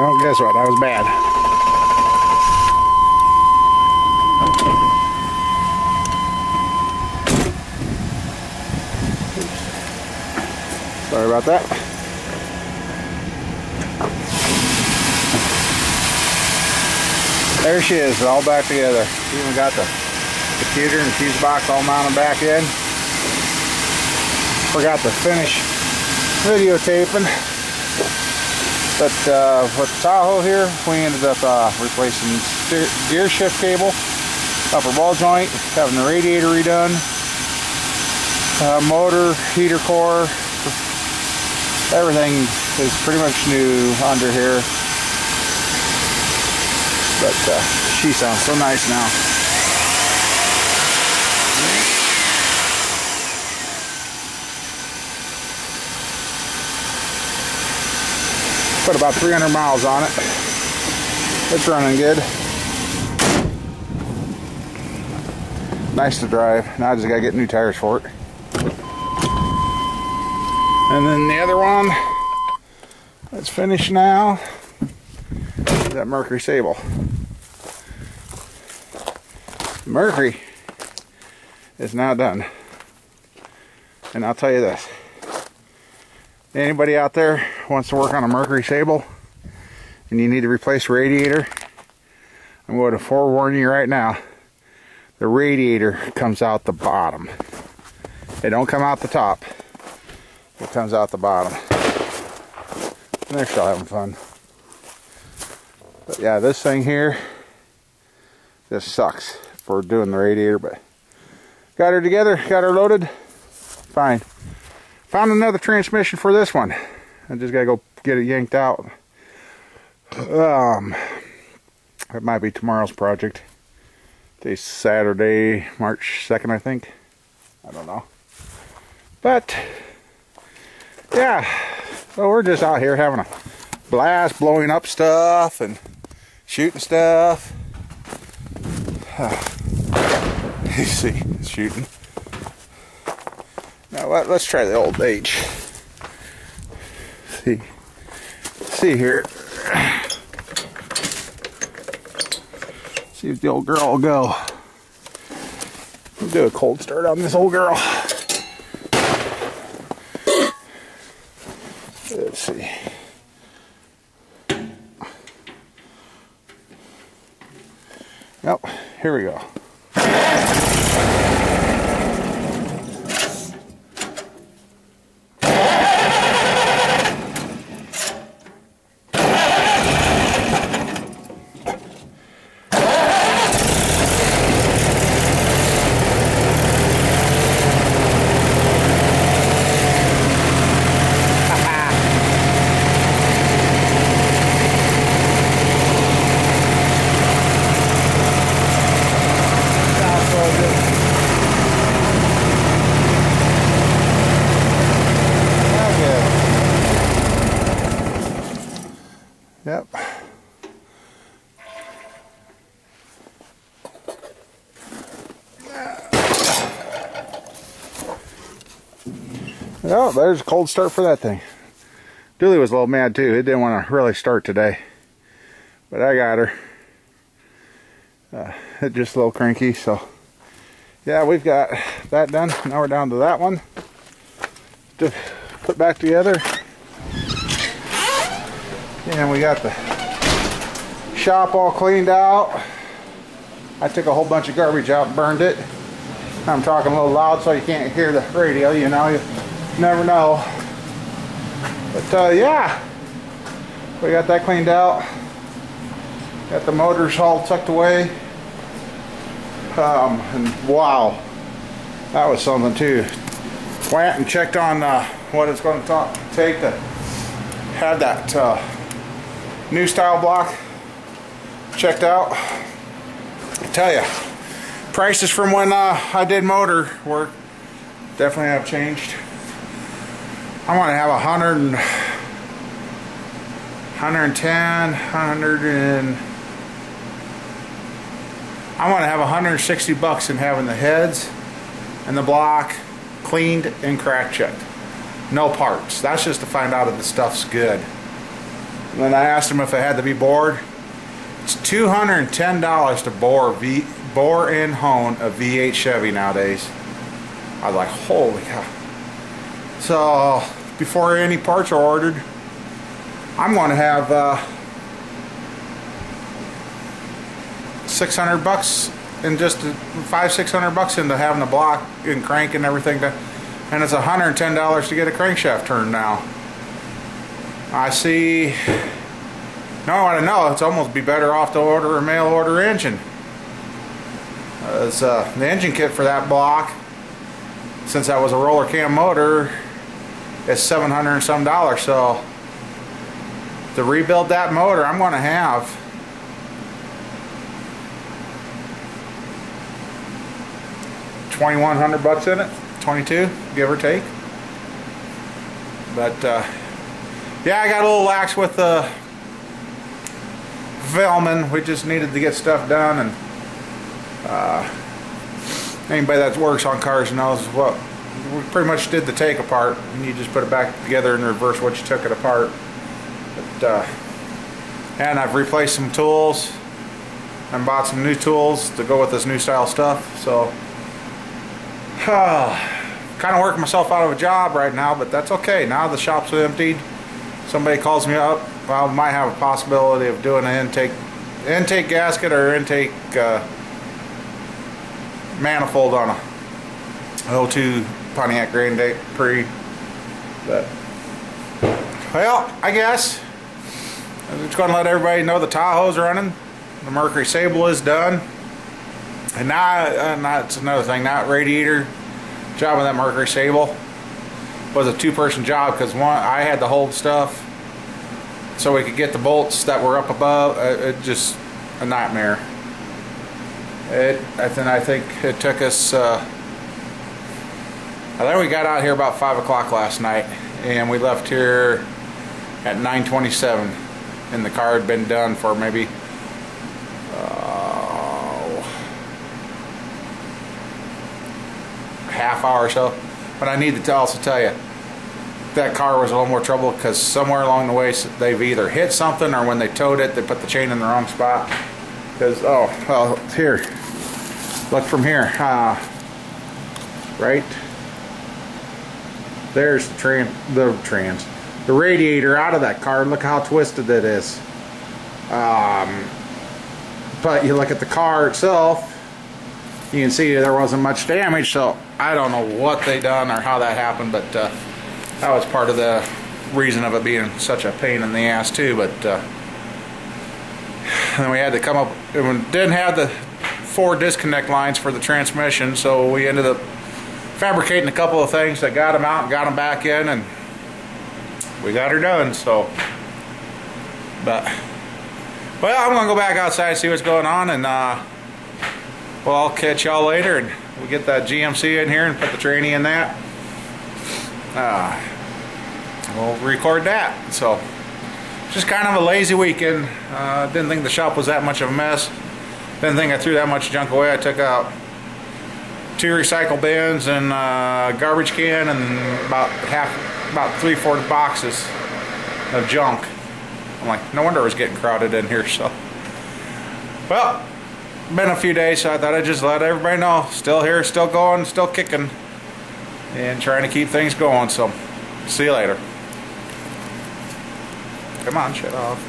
Well, guess what? That was bad. Sorry about that. There she is, all back together. Even got the computer and fuse box all mounted back in. Forgot to finish videotaping. But with the Tahoe here, we ended up replacing gear shift cable, upper ball joint, having the radiator redone, motor, heater core, everything is pretty much new under here. But she sounds so nice now. Put about 300 miles on it. It's running good. Nice to drive. Now I just gotta get new tires for it. And then the other one that's finished now is that Mercury Sable. Mercury is now done. And I'll tell you this. Anybody out there wants to work on a Mercury Sable and you need to replace the radiator, I'm going to forewarn you right now, the radiator comes out the bottom. It don't come out the top. It comes out the bottom. And they're still having fun. But yeah, this thing here just sucks for doing the radiator, but got her together, got her loaded, fine. Found another transmission for this one. I just gotta go get it yanked out. It might be tomorrow's project. Today's Saturday, March 2nd, I think. I don't know. But yeah, so we're just out here having a blast, blowing up stuff and shooting stuff. You see, shooting. Now let's try the old H. See here. See if the old girl will go. We'll do a cold start on this old girl. Let's see. Yep, here we go. Yep. Oh, there's a cold start for that thing. Dooley was a little mad too. It didn't want to really start today. But I got her. It's just a little cranky, so yeah, we've got that done. Now we're down to that one to put back together. And we got the shop all cleaned out. I took a whole bunch of garbage out and burned it. I'm talking a little loud so you can't hear the radio, you know, you never know. But yeah, we got that cleaned out. Got the motors all tucked away. And wow, that was something too. Went and checked on what it's going to take to have that new style block checked out. I tell you, prices from when I did motor work definitely have changed. I want to have 100 110, 100 and I want to have 160 bucks in having the heads and the block cleaned and crack checked. No parts. That's just to find out if the stuff's good. And then I asked him if it had to be bored. It's $210 to bore and hone a V8 Chevy nowadays. I was like, holy cow. So before any parts are ordered, I'm going to have $600 and just $500-600 into having the block and crank and everything to, and it's $110 to get a crankshaft turned now. I see. No, I don't know. It's almost be better off to order a mail order engine. The engine kit for that block, since that was a roller cam motor, is $700 and some. So to rebuild that motor, I'm going to have $2,100 in it, 22, give or take. But yeah, I got a little lax with the filming. We just needed to get stuff done, and anybody that works on cars knows what we pretty much did the take apart, and you just put it back together in reverse what you took it apart. But and I've replaced some tools and bought some new tools to go with this new style stuff. So kind of working myself out of a job right now, but that's okay. Now the shop's emptied. Somebody calls me up, well, I might have a possibility of doing an intake gasket or intake manifold on a 02 Pontiac Grand Prix. But well, I guess I'm just going to let everybody know the Tahoe's running. The Mercury Sable is done. And now, that's another thing, that radiator job with that Mercury Sable was a two-person job, because one, I had to hold stuff so we could get the bolts that were up above. It just a nightmare. I think it took us, I think we got out here about 5 o'clock last night, and we left here at 9:27, and the car had been done for maybe half hour or so. But I need to also tell you, that car was a little more trouble, because somewhere along the way they've either hit something, or when they towed it they put the chain in the wrong spot. Because well, here, look from here, right there's the radiator out of that car. Look how twisted it is. But you look at the car itself, you can see there wasn't much damage. So I don't know what they done or how that happened, but that was part of the reason of it being such a pain in the ass too. But then we had to come up, and didn't have the 4 disconnect lines for the transmission, so we ended up fabricating a couple of things that got them out and got them back in, and we got her done. So, but well, I'm gonna go back outside and see what's going on, and well, I'll catch y'all later, and we'll get that GMC in here and put the tranny in that. We'll record that. So just kind of a lazy weekend. Didn't think the shop was that much of a mess. Didn't think I threw that much junk away. I took out 2 recycle bins and a garbage can, and about 3/4 boxes of junk. I'm like, no wonder it was getting crowded in here. So, well, been a few days, so I thought I'd just let everybody know. Still here, still going, still kicking, and trying to keep things going. So, see you later. Come on, shut off.